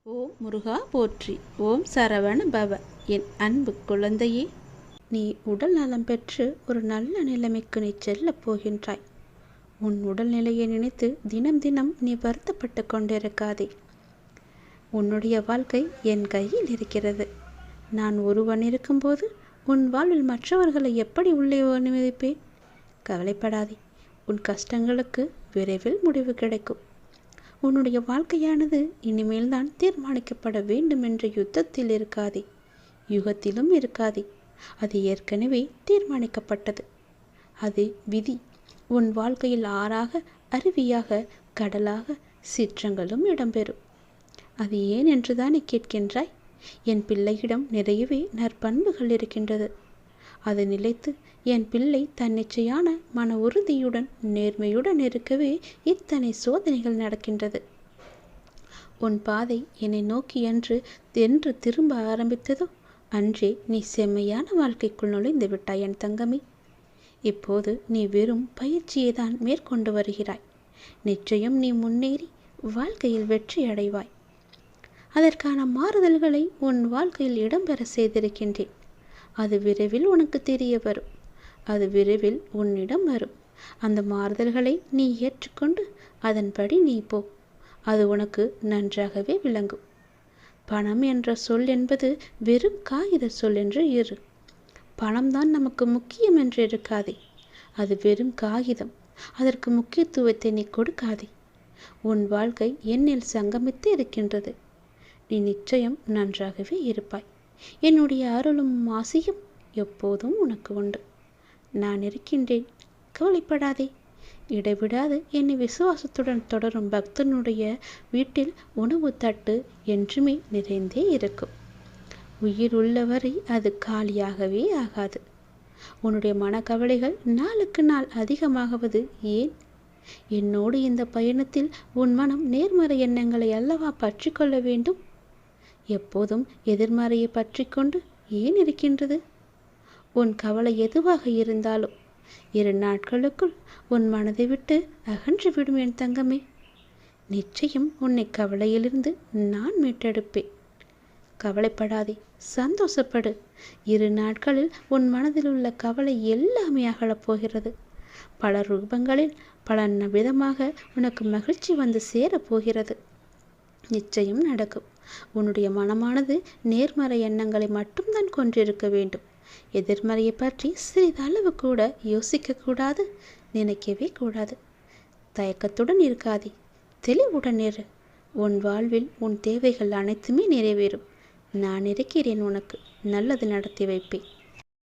ஓம் முருகா போற்றி. ஓம் சரவண பவ. என் அன்பு குழந்தையே, நீ உடல் நலம் பெற்று ஒரு நல்ல நிலைமைக்கு நீ செல்லப் போகின்றாய். உன் உடல்நிலையை நினைத்து தினம் தினம் நீ வருத்தப்பட்டு கொண்டிருக்காதே. உன்னுடைய வாழ்க்கை என் கையில் இருக்கிறது. நான் ஒருவன் இருக்கும்போது உன் வாழ்வில் மற்றவர்களை எப்படி உள்ளே அனுமதிப்பேன்? கவலைப்படாதே. உன் கஷ்டங்களுக்கு விரைவில் முடிவு கிடைக்கும். உன்னுடைய வாழ்க்கையானது இனிமேல் தான் தீர்மானிக்கப்பட வேண்டும் என்ற யுத்தத்தில் இருக்காதே, யுகத்திலும் இருக்காதே. அது ஏற்கனவே தீர்மானிக்கப்பட்டது. அது விதி. உன் வாழ்க்கையில் ஆறாக, அருவியாக, கடலாக, சீற்றங்களும் இடம்பெறும். அது ஏன் என்றுதான் நீ கேட்கின்றாய்? என் பிள்ளையிடம் நிறையவே நற்பண்புகள் இருக்கின்றது. அது நிலைத்து என் பிள்ளை தன்னிச்சையான மன உறுதியுடன் நேர்மையுடன் இருக்கவே இத்தனை சோதனைகள் நடக்கின்றது. உன் பாதை என்னை நோக்கி என்று திரும்ப ஆரம்பித்ததோ அன்றே நீ செம்மையான வாழ்க்கைக்குள் நுழைந்து விட்டாய் என் தங்கமே. இப்போது நீ வெறும் பயிற்சியை தான் மேற்கொண்டு வருகிறாய். நிச்சயம் நீ முன்னேறி வாழ்க்கையில் வெற்றி அடைவாய். அதற்கான மாறுதல்களை உன் வாழ்க்கையில் இடம்பெற செய்திருக்கின்றேன். அது விரைவில் உனக்கு தெரிய வரும். அது விரைவில் உன்னிடம் வரும். அந்த மாறுதல்களை நீ ஏற்றுக்கொண்டு அதன்படி நீ போ. அது உனக்கு நன்றாகவே விளங்கும். பணம் என்ற சொல் என்பது வெறும் காகித சொல் என்று இரு. பணம்தான் நமக்கு முக்கியம் என்று இருக்காதே. அது வெறும் காகிதம். அதற்கு முக்கியத்துவத்தை நீ கொடுக்காதே. உன் வாழ்க்கை என்னில் சங்கமித்து இருக்கின்றது. நீ நிச்சயம் நன்றாகவே இருப்பாய். என்னுடைய அருளும் ஆசையும் எப்போதும் உனக்கு உண்டு. நான் இருக்கின்றேன். கவலைப்படாதே. இடைவிடாது என்னை விசுவாசத்துடன் தொடரும் பக்தனுடைய வீட்டில் உணவு தட்டு என்றுமே நிறைந்தே இருக்கும். உயிர் உள்ளவரை அது காலியாகவே ஆகாது. உன்னுடைய மனக்கவலைகள் நாளுக்கு நாள் அதிகமாகுவது ஏன்? என்னோடு இந்த பயணத்தில் உன் மனம் நேர்மறை எண்ணங்களை அல்லவா பற்றி கொள்ள வேண்டும்? எப்போதும் எதிர்மறையை பற்றி கொண்டு ஏன் இருக்கின்றது? உன் கவலை எதுவாக இருந்தாலும் 2 நாட்களுக்குள் உன் மனதை விட்டு அகன்று விடும் என் தங்கமே. நிச்சயம் உன்னை கவலையிலிருந்து நான் மீட்டெடுப்பேன். கவலைப்படாதே, சந்தோஷப்படு. 2 நாட்களில் உன் மனதில் உள்ள கவலை எல்லாமே அகலப் போகிறது. பல ரூபங்களில் பல விதமாக உனக்கு மகிழ்ச்சி வந்து சேரப்போகிறது. நிச்சயம் நடக்கும். உன்னுடைய மனமானது நேர்மறை எண்ணங்களை மட்டும்தான் கொண்டிருக்க வேண்டும். எதிர்மறையை பற்றி சிறிதளவு கூட யோசிக்க கூடாது, நினைக்கவே கூடாது. தயக்கத்துடன் இருக்காதே, தெளிவுடன் இரு. உன் வாழ்வில் உன் தேவைகள் அனைத்துமே நிறைவேறும். நான் இருக்கிறேன். உனக்கு நல்லது நடத்தி வைப்பேன்.